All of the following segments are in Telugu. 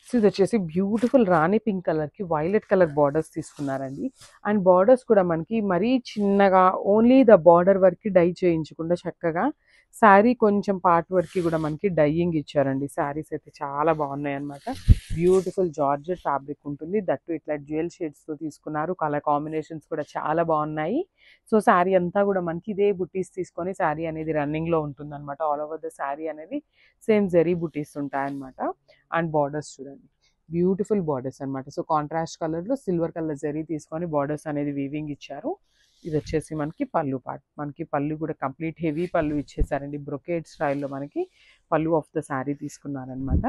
సో ఇది వచ్చేసి బ్యూటిఫుల్ రాణి పింక్ కలర్కి వైలెట్ కలర్ బార్డర్స్ తీసుకున్నారండి. అండ్ బార్డర్స్ కూడా మనకి మరీ చిన్నగా ఓన్లీ ద బార్డర్ వరకు డై చేయించకుండా చక్కగా శారీ కొంచెం పార్ట్ వరకు కూడా మనకి డైయింగ్ ఇచ్చారండి. శారీస్ అయితే చాలా బాగున్నాయి అనమాట. బ్యూటిఫుల్ జార్జెట్ ఫ్యాబ్రిక్ ఉంటుంది, దట్టు ఇట్లా డ్యూయల్ షేడ్స్తో తీసుకున్నారు. కలర్ కాంబినేషన్స్ కూడా చాలా బాగున్నాయి. సో శారీ అంతా కూడా మనకి ఇదే బుట్టీస్ తీసుకొని శారీ అనేది రన్నింగ్లో ఉంటుంది అనమాట. ఆల్ ఓవర్ ద శారీ అనేది సేమ్ జరీ బుట్టీస్ ఉంటాయన్నమాట. అండ్ బార్డర్స్ చూడండి, బ్యూటిఫుల్ బార్డర్స్ అనమాట. సో కాంట్రాస్ట్ కలర్లో సిల్వర్ కలర్ జరీ తీసుకొని బార్డర్స్ అనేది వీవింగ్ ఇచ్చారు. ఇది వచ్చేసి మనకి పళ్ళు పార్ట్. మనకి పళ్ళు కూడా కంప్లీట్ హెవీ పళ్ళు ఇచ్చేసారండి. బ్రొకేడ్ స్టైల్లో మనకి పళ్ళు ఆఫ్ ద శారీ తీసుకున్నారనమాట.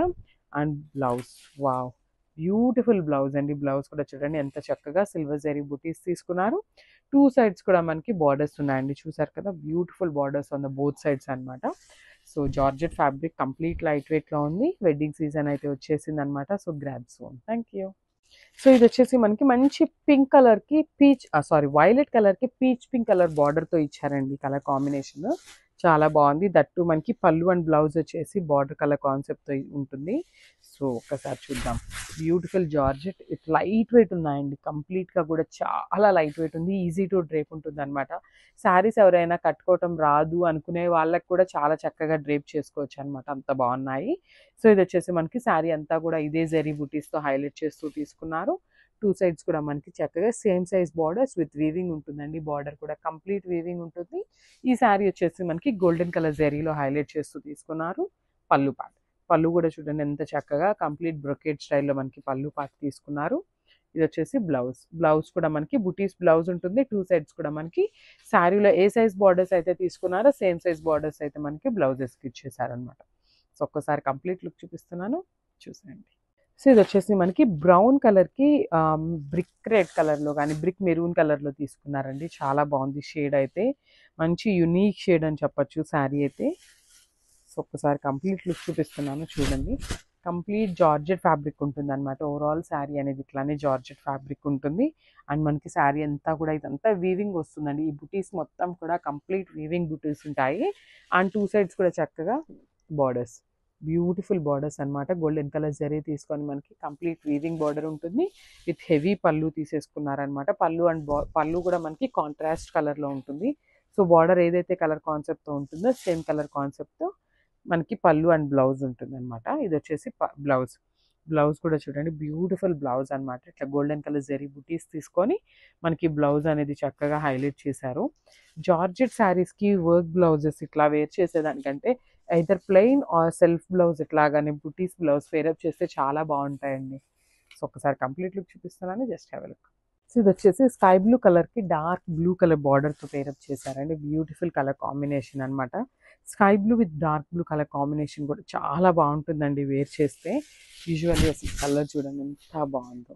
And blouse, wow, beautiful blouse అండి. బ్లౌజ్ కూడా చూడండి ఎంత చక్కగా సిల్వర్ జరీ బుటీస్ తీసుకున్నారు. టూ సైడ్స్ కూడా మనకి బార్డర్స్ ఉన్నాయండి. చూసారు కదా, beautiful borders on the both sides అనమాట. So georgette fabric complete light వెయిట్లో ఉంది. వెడ్డింగ్ సీజన్ అయితే వచ్చేసింది అనమాట. So grab soon. Thank you. So ఇది వచ్చేసి మనకి మంచి పింక్ కలర్కి వైలెట్ కలర్కి పీచ్ పింక్ కలర్ బార్డర్తో ఇచ్చారండి. కలర్ కాంబినేషన్ చాలా బాగుంది. దట్టు మనకి పళ్ళు అండ్ బ్లౌజ్ వచ్చేసి బార్డర్ కలర్ కాన్సెప్ట్తో ఉంటుంది. సో ఒక్కసారి చూద్దాం. Beautiful georgette, it light weight ఉన్నాయండి. కంప్లీట్గా కూడా చాలా లైట్ వెయిట్ ఉంది. ఈజీ టు డ్రేప్ ఉంటుంది అనమాట. శారీస్ ఎవరైనా కట్టుకోవటం రాదు అనుకునే వాళ్ళకి కూడా చాలా చక్కగా డ్రేప్ చేసుకోవచ్చు అనమాట. అంత బాగున్నాయి. సో ఇది వచ్చేసి మనకి శారీ అంతా కూడా ఇదే జరీ బుటీస్తో హైలైట్ చేస్తూ తీసుకున్నారు. టూ సైడ్స్ కూడా మనకి చక్కగా same size borders with weaving ఉంటుందండి. బార్డర్ కూడా కంప్లీట్ వీవింగ్ ఉంటుంది. ఈ శారీ వచ్చేసి మనకి గోల్డెన్ కలర్ జరీలో హైలైట్ చేస్తూ తీసుకున్నారు. పళ్ళు పార్ట్, పళ్ళు కూడా చూడండి ఎంత చక్కగా కంప్లీట్ బ్రొకేడ్ స్టైల్లో మనకి పళ్ళు పార్ట్ తీసుకున్నారు. ఇది వచ్చేసి బ్లౌజ్. బ్లౌజ్ కూడా మనకి బుటీస్ బ్లౌజ్ ఉంటుంది. టూ సైడ్స్ కూడా మనకి శారీలో ఏ సైజ్ బార్డర్స్ అయితే తీసుకున్నారో సేమ్ సైజ్ బార్డర్స్ అయితే మనకి బ్లౌజెస్కి ఇచ్చేసారనమాట. సో ఒక్కసారి కంప్లీట్ లుక్ చూపిస్తున్నాను, చూసేయండి. సో ఇది వచ్చేసి మనకి బ్రౌన్ కలర్కి బ్రిక్ రెడ్ కలర్లో కానీ బ్రిక్ మెరూన్ కలర్లో తీసుకున్నారండి. చాలా బాగుంది షేడ్ అయితే. మంచి యునీక్ షేడ్ అని చెప్పొచ్చు శారీ అయితే. సో ఒక్కసారి కంప్లీట్ లుక్ చూపిస్తున్నాను చూడండి. కంప్లీట్ జార్జెట్ ఫ్యాబ్రిక్ ఉంటుంది అనమాట. ఓవరాల్ శారీ అనేది ఇట్లానే జార్జెట్ ఫ్యాబ్రిక్ ఉంటుంది. అండ్ మనకి శారీ అంతా కూడా ఇదంతా వీవింగ్ వస్తుందండి. ఈ బుటీస్ మొత్తం కూడా కంప్లీట్ వీవింగ్ బుటీస్ ఉంటాయి. అండ్ టూ సైడ్స్ కూడా చక్కగా బార్డర్స్, బ్యూటిఫుల్ బార్డర్స్ అనమాట. గోల్డెన్ కలర్ జరీ తీసుకొని మనకి కంప్లీట్ వీవింగ్ బార్డర్ ఉంటుంది. విత్ హెవీ పళ్ళు తీసేసుకున్నారనమాట. పళ్ళు అండ్ పళ్ళు కూడా మనకి కాంట్రాస్ట్ కలర్లో ఉంటుంది. సో బార్డర్ ఏదైతే కలర్ కాన్సెప్ట్తో ఉంటుందో సేమ్ కలర్ కాన్సెప్ట్తో మనకి పళ్ళు అండ్ బ్లౌజ్ ఉంటుంది అనమాట. ఇది వచ్చేసి బ్లౌజ్. బ్లౌజ్ కూడా చూడండి, బ్యూటిఫుల్ బ్లౌజ్ అనమాట. ఇట్లా గోల్డెన్ కలర్ జరీ బుటీస్ తీసుకొని మనకి బ్లౌజ్ అనేది చక్కగా హైలైట్ చేశారు. జార్జెట్ శారీస్కి వర్క్ బ్లౌజెస్ ఇట్లా వేర్ చేసేదానికంటే either plain or self blouse ఇట్లాగానే బుటీస్ బ్లౌజ్ వేరప్ చేస్తే చాలా బాగుంటాయండి. సో ఒకసారి కంప్లీట్ లుక్ చూపిస్తున్నాను, just have a look. So ఇది వచ్చేసి స్కై బ్లూ కలర్కి డార్క్ బ్లూ కలర్ బార్డర్తో పేరప్ చేశారండి. బ్యూటిఫుల్ కలర్ కాంబినేషన్ అనమాట. Sky blue with dark blue colour combination కూడా చాలా బాగుంటుందండి వేర్ చేస్తే. యూజువల్లీ అసలు కలర్ చూడండి ఎంత బాగుందో.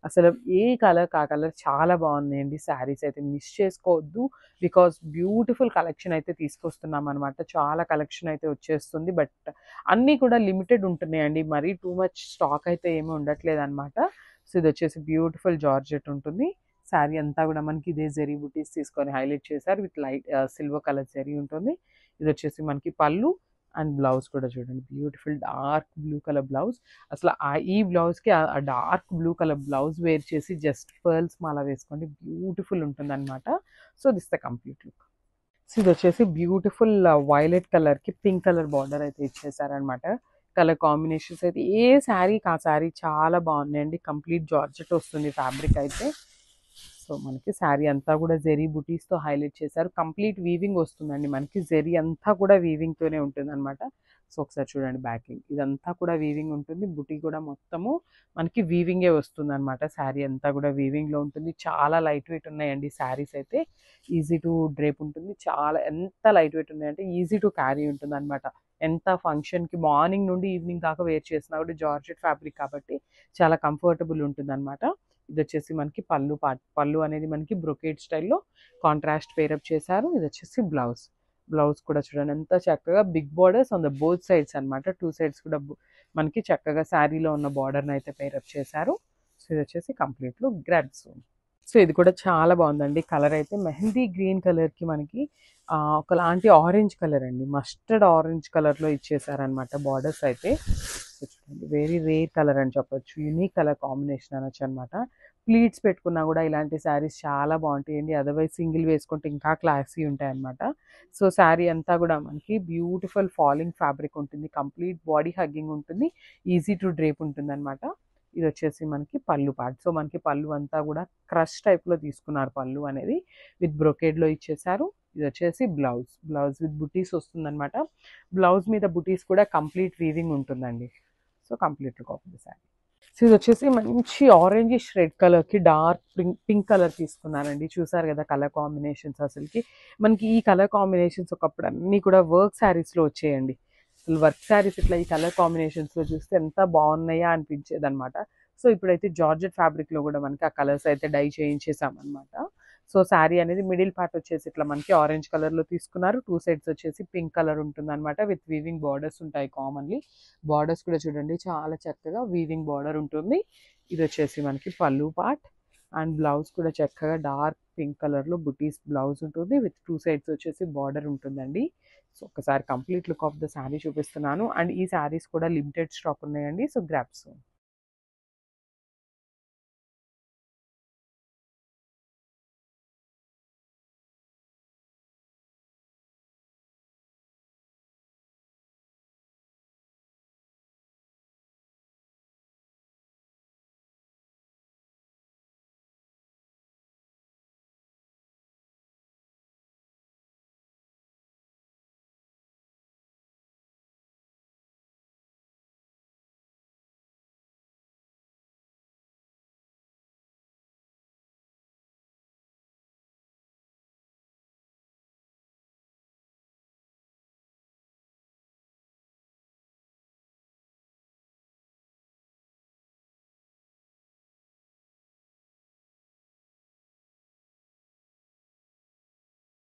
అసలు ఏ కలర్ కా కలర్ చాలా బాగున్నాయండి. శారీస్ అయితే మిస్ చేసుకోవద్దు. బికాస్ బ్యూటిఫుల్ కలెక్షన్ అయితే తీసుకొస్తున్నాం అనమాట. చాలా కలెక్షన్ అయితే వచ్చేస్తుంది. బట్ అన్నీ కూడా లిమిటెడ్ ఉంటున్నాయండి. మరీ టూ మచ్ స్టాక్ అయితే ఏమీ ఉండట్లేదు అనమాట. సో ఇది వచ్చేసి బ్యూటిఫుల్ జార్జెట్ ఉంటుంది. శారీ అంతా కూడా మనకి ఇదే జరీ బుటీస్ తీసుకొని హైలైట్ చేశారు. With light silver colour zari ఉంటుంది. ఇది వచ్చేసి మనకి పళ్ళు అండ్ బ్లౌజ్ కూడా చూడండి, beautiful dark blue colour blouse. అసలు ఈ బ్లౌజ్కి ఆ dark blue colour blouse wear చేసి జస్ట్ పర్ల్స్ మాల వేసుకోండి, బ్యూటిఫుల్ ఉంటుంది అనమాట. So this the complete look. So ఇది వచ్చేసి బ్యూటిఫుల్ వైలెట్ కలర్కి పింక్ కలర్ బార్డర్ అయితే ఇచ్చేసారనమాట. కలర్ కాంబినేషన్స్ అయితే ఏ శారీకి ఆ శారీ చాలా బాగున్నాయండి. కంప్లీట్ జార్జెట్ వస్తుంది ఫ్యాబ్రిక్ అయితే. సో మనకి శారీ అంతా కూడా జెరీ బుటీస్తో హైలైట్ చేశారు. కంప్లీట్ వీవింగ్ వస్తుందండి మనకి. జెరీ అంతా కూడా వీవింగ్తోనే ఉంటుంది అనమాట. సో ఒకసారి చూడండి బ్యాకింగ్, ఇదంతా కూడా వీవింగ్ ఉంటుంది. బుటీ కూడా మొత్తము మనకి వీవింగే వస్తుంది అనమాట. శారీ అంతా కూడా వీవింగ్లో ఉంటుంది. చాలా లైట్ వెయిట్ ఉన్నాయండి శారీస్ అయితే. ఈజీ టు డ్రేప్ ఉంటుంది. చాలా ఎంత లైట్ వెయిట్ ఉన్నాయంటే ఈజీ టు క్యారీ ఉంటుంది అనమాట. ఎంత ఫంక్షన్కి మార్నింగ్ నుండి ఈవినింగ్ దాకా వేర్ చేసినా కూడా జార్జెట్ ఫ్యాబ్రిక్ కాబట్టి చాలా కంఫర్టబుల్ ఉంటుంది అనమాట. ఇది వచ్చేసి మనకి పళ్ళు పార్ట్. పళ్ళు అనేది మనకి బ్రొకేడ్ స్టైల్లో కాంట్రాస్ట్ పేరప్ చేశారు. ఇది వచ్చేసి బ్లౌజ్. బ్లౌజ్ కూడా చూడండి ఎంత చక్కగా big borders on the both sides అనమాట. టూ సైడ్స్ కూడా మనకి చక్కగా శారీలో ఉన్న బార్డర్ని అయితే పేరప్ చేశారు. సో ఇది వచ్చేసి complete look. Grab soon. So ఇది కూడా చాలా బాగుందండి. కలర్ అయితే మెహందీ గ్రీన్ కలర్కి మనకి ఒకలాంటి ఆరెంజ్ కలర్ అండి, మస్టర్డ్ ఆరెంజ్ కలర్లో ఇచ్చేసారనమాట బార్డర్స్ అయితే. సో చూడండి వెరీ రేర్ కలర్ అని చెప్పొచ్చు. యూనిక్ కలర్ కాంబినేషన్ అనొచ్చు అనమాట. ప్లీట్స్ పెట్టుకున్నా కూడా ఇలాంటి శారీస్ చాలా బాగుంటాయండి. అదర్వైజ్ సింగిల్ వేసుకుంటే ఇంకా క్లాసీ ఉంటాయన్నమాట. సో శారీ అంతా కూడా మనకి బ్యూటిఫుల్ ఫాలింగ్ ఫ్యాబ్రిక్ ఉంటుంది. కంప్లీట్ బాడీ హగ్గింగ్ ఉంటుంది. ఈజీ టు డ్రేప్ ఉంటుందన్నమాట. ఇది వచ్చేసి మనకి పళ్ళు పార్ట్. సో మనకి పళ్ళు అంతా కూడా క్రష్ టైప్లో తీసుకున్నారు. పళ్ళు అనేది విత్ బ్రొకేడ్లో ఇచ్చేసారు. ఇది వచ్చేసి బ్లౌజ్ విత్ బుటీస్ వస్తుందన్నమాట. బ్లౌజ్ మీద బుటీస్ కూడా కంప్లీట్ వీవింగ్ ఉంటుందండి. So complete look of the sari. So ఇది వచ్చేసి మంచి ఆరెంజిష్ రెడ్ కలర్కి డార్క్ పింక్ కలర్ తీసుకున్నారండి. చూసారు కదా కలర్ కాంబినేషన్స్. అసలుకి మనకి ఈ కలర్ కాంబినేషన్స్ ఒకప్పుడు అన్నీ కూడా వర్క్ శారీస్లో వచ్చేయండి. అసలు వర్క్ శారీస్ ఇట్లా ఈ కలర్ కాంబినేషన్స్లో చూస్తే ఎంత బాగున్నాయా అనిపించేది అనమాట. సో ఇప్పుడైతే జార్జెట్ ఫ్యాబ్రిక్లో కూడా మనకి ఆ కలర్స్ అయితే డై చేయించేసామన్నమాట. సో శారీ అనేది మిడిల్ పార్ట్ వచ్చేసి ఇట్లా మనకి ఆరెంజ్ కలర్లో తీసుకున్నారు. 2 సైడ్స్ వచ్చేసి పింక్ కలర్ ఉంటుందన్నమాట. విత్ వీవింగ్ బార్డర్స్ ఉంటాయి కామన్లీ. బార్డర్స్ కూడా చూడండి చాలా చక్కగా వీవింగ్ బార్డర్ ఉంటుంది. ఇది వచ్చేసి మనకి పళ్ళు పార్ట్. అండ్ బ్లౌజ్ కూడా చక్కగా డార్క్ పింక్ కలర్లో బుటీస్ బ్లౌజ్ ఉంటుంది. విత్ 2 సైడ్స్ వచ్చేసి బార్డర్ ఉంటుందండి. సో ఒకసారి complete look of the sari చూపిస్తున్నాను. అండ్ ఈ శారీస్ కూడా లిమిటెడ్ స్టాక్ ఉన్నాయండి. So grab soon.